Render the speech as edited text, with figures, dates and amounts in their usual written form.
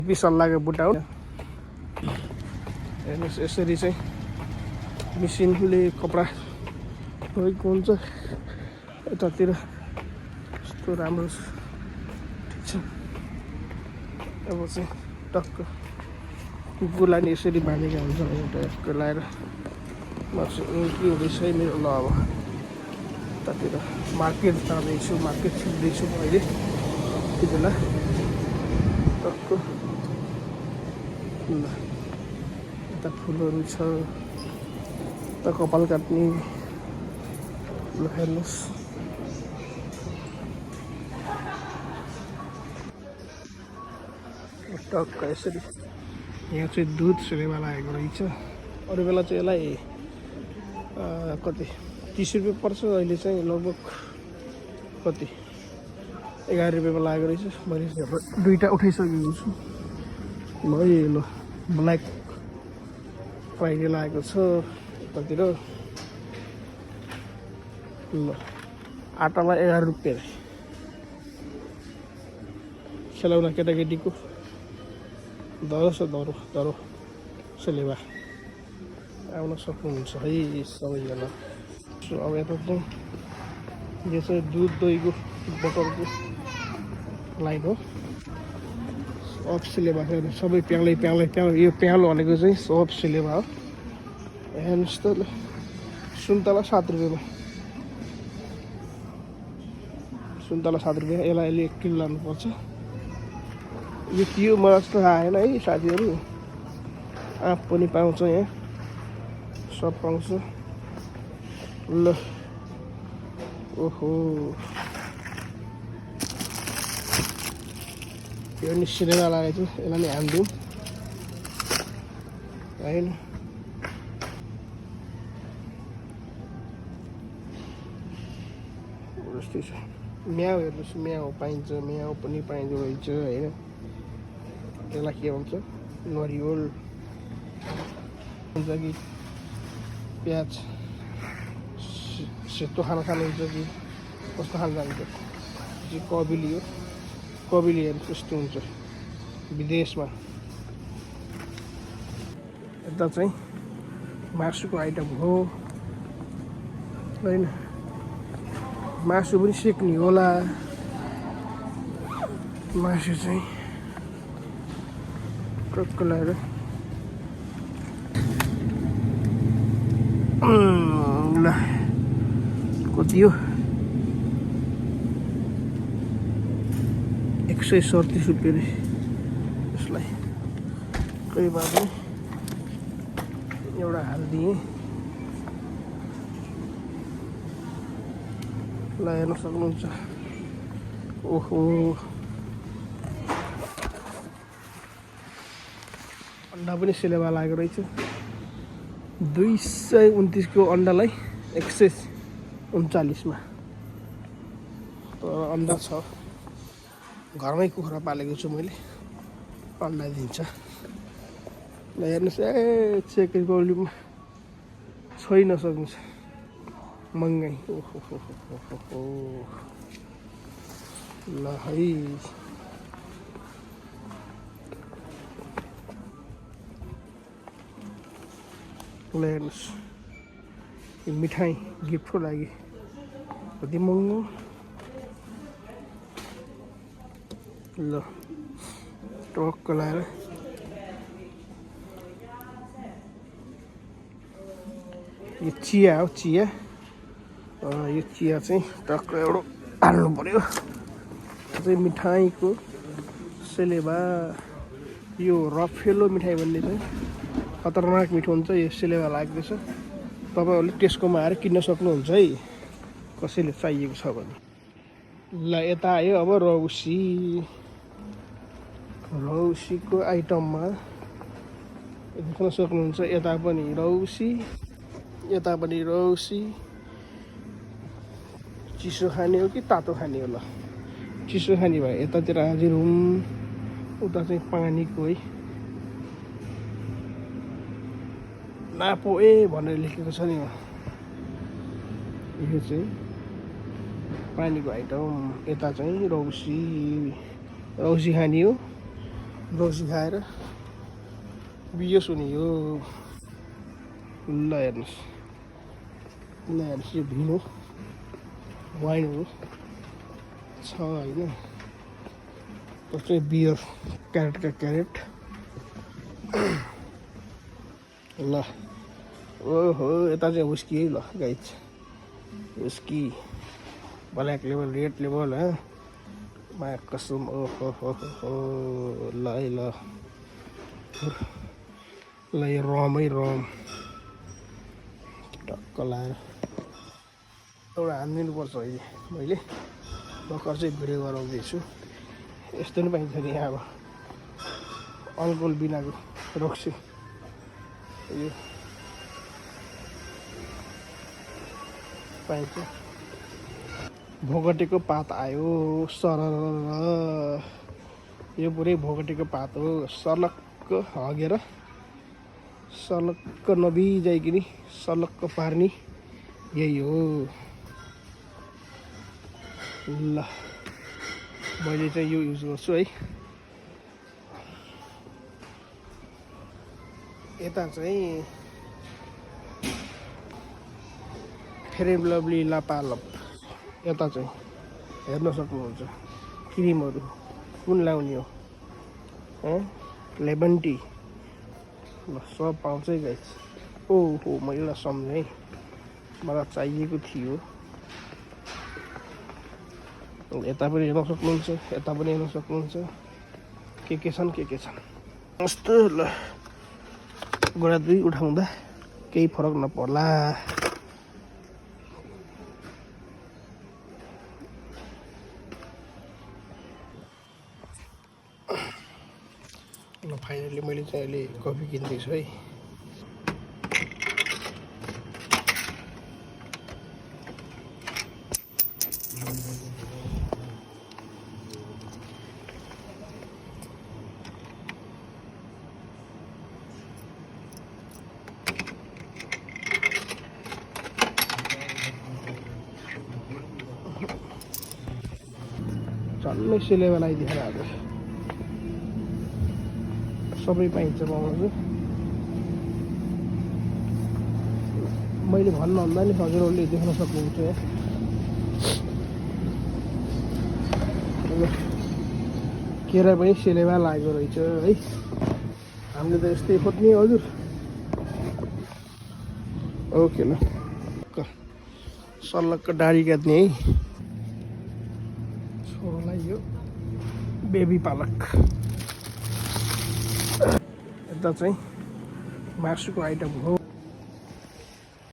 सल्लाहको बुट्टा हो हेर्नुहोस् यसरी चाहिँ मेसिनले कपडा धोएको हुन्छ यतातिर यस्तो राम्रो छ ठिक छ अब चाहिँ टक्क गुलानी यसरी बाँधेका हुन्छ टक्क लाएर म चाहिँ के हुँदैछ है मेरो ल अब यतातिर मार्केट जाँदैछु मार्केट छिर्दैछु म अहिले त्यति बेला टक्क ल यता फुलहरू छ यता कपाल काट्ने ल हेर्नुहोस् टक्क यसरी यहाँ चाहिँ दुध सेलेमा लागेको रहेछ अरू बेला चाहिँ यसलाई कति 30 रुपियाँ पर्छ अहिले चाहिँ लगभग कति 11 रुपियाँमा लागेको रहेछ मैले दुईवटा उठाइसकेको छु ल ल ब्ल्याक फ्राइडे लागेको छ यतातिर ल आटामा 11 रुपियाँ खेलाउन केटाकेटीको दरो छ दरो सेलेवा आउन सक्नुहुन्छ है सबैजना अब यता चाहिँ यो चाहिँ दुध दहीको बोतलको लाइन हो सब सेलेवा सबै प्यालै यो प्यालो भनेको चाहिँ सब सेलेवा हो हेर्नुहोस् त सुन्तला 7 रुपियाँमा सुन्तला 7 रुपियाँ यसलाई अहिले 1 किलो लानुपर्छ यो के हो मलाई जस्तो आएन है साथीहरू आँप पनि पाउँछ यहाँ सब पाउँछ ल ओहो यो नि सिनेमा लागेको थियो यसलाई नि हानिदिउँ होइन जस्तै छ म्याउ हेर्नुहोस् म्याउ पाइन्छ म्याउ पनि पाइँदो रहेछ होइन यसलाई के भन्छ नरिवल हुन्छ कि प्याज सेतो खाना खानुहुन्छ कि कस्तो खान जान्छ कबिली हो कबिलीहरू त्यस्तो हुन्छ विदेशमा यता चाहिँ मासुको आइटम हो होइन मासु पनि सेक्ने होला मासु चाहिँ टक्क लगाएर ल कति हो 137 रुपियाँ रे यसलाई कोही बात नहीं एउटा हालिदिएँ ल हेर्न सक्नुहुन्छ ओहो अन्डा पनि सेलेवा लागेको रहेछ 229 को अन्डालाई 139 मा तर अन्डा छ घरमै कुखुरा पालेको छु मैले अन्डा दिन्छ ल हेर्नुस् ए चेक भोल्युम छैन सक्नुहुन्छ महँगाई ओहो ल है ल हेर्नुहोस् यो मिठाई गिफ्टको लागि कति महँगो ल टक्क लाएर यो चिया हो चिया यो चिया चाहिँ टक्क एउटा हाल्नु पर्यो चाहिँ मिठाईको सेलेवा यो रफेलो मिठाई भन्ने चाहिँ खतरनाक मिठो हुन्छ यो सेलेवा लाग्दैछ तपाईहरुले टेस्कोमा आएर किन्न सक्नुहुन्छ है कसैले चाहिएको छ भने ल यता आयो अब रौसीको आइटममा देख्न सक्नुहुन्छ यता पनि रौसी चिसो खाने हो कि तातो खाने हो ल चिसो खाने भयो यतातिर हाजिर हुँ उता चाहिँ पानीको है नापोए भनेर लेखेको छ नि यो चाहिँ पानीको आइटम यता चाहिँ रौसी खाने हो रौसी खाएर बियोस हुने यो ल हेर्नुहोस् यो भिन हो वाइनहरू छ होइन जस्तै बियर क्यारेटका क्यारेट ल ओहो यता चाहिँ विस्की है ल guys whisky black level red level माया कसम ओहो हो ल है ल यो रम है रम टक्क लाएर एउटा हानिदिनुपर्छ अहिले मैले भर्खर चाहिँ भिडियो गराउँदैछु यस्तो नि पाइन्छ नि यहाँ अब अल्कोहल बिनाको रक्सी यो पाइन्छ भोगटेको पात आयो सरर यो पुरै भोगटेको पात हो सर्लक्क हगेर सर्लक्क नबिजाइकन सर्लक्क पार्ने यही हो ल मैले चाहिँ यो युज गर्छु है यता चाहिँ फेयर एन्ड लभली लापालप यता चाहिँ हेर्न सक्नुहुन्छ क्रिमहरू कुन लाउने हो लेमन टी ल सब पाउँछै गाइस ओहो मैले एउटा सम्झेँ मलाई चाहिएको थियो यता पनि हेर्न सक्नुहुन्छ यता पनि हेर्न सक्नुहुन्छ के छन् कस्तो ल गोडा दुई उठाउँदा केही फरक नपर्ला ल फाइनली मैले चाहिँ अहिले कफी किन्दैछु है झन्नै सिलेवा लगाइदिएर आएको सबै पाइन्छ पाउनु मैले भन्नुहुँदा नि हजुरहरूले देख्न सक्नुहुन्छ केरा पनि सिलेवा लागेको रहेछ है हामीले त यस्तै खोज्ने हजुर ओके ल सल्लक्क दाढी काट्ने है छोरोलाई यो बेबी पालक यता चाहिँ मासुको आइटम हो